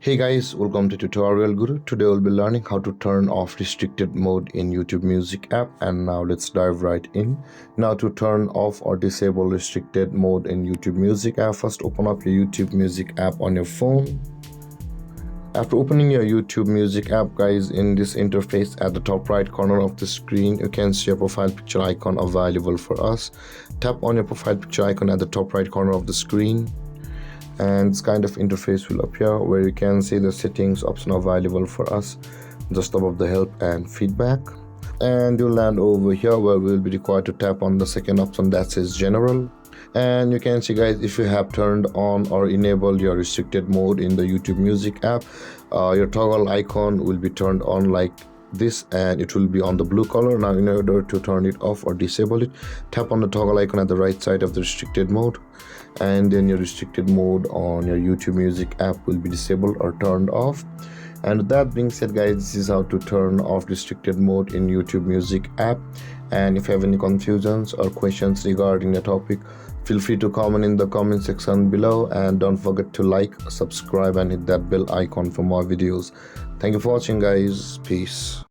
Hey guys, welcome to Tutorial Guru. Today we'll be learning how to turn off restricted mode in YouTube Music app, and now let's dive right in. Now to turn off or disable restricted mode in YouTube Music app, first open up your YouTube Music app on your phone. After opening your YouTube Music app, guys, in this interface at the top right corner of the screen, you can see a profile picture icon available for us. Tap on your profile picture icon at the top right corner of the screen, and this kind of interface will appear where you can see the settings option available for us just above the help and feedback. And you'll land over here where we'll be required to tap on the second option that says general. And you can see, guys, if you have turned on or enabled your restricted mode in the YouTube Music app, your toggle icon will be turned on like this, and it will be on the blue color. Now in order to turn it off or disable it, tap on the toggle icon at the right side of the restricted mode, and then your restricted mode on your YouTube Music app will be disabled or turned off. And with that being said, guys, this is how to turn off restricted mode in YouTube Music app. And if you have any confusions or questions regarding the topic, feel free to comment in the comment section below, and don't forget to like, subscribe and hit that bell icon for more videos. Thank you for watching, guys. Peace.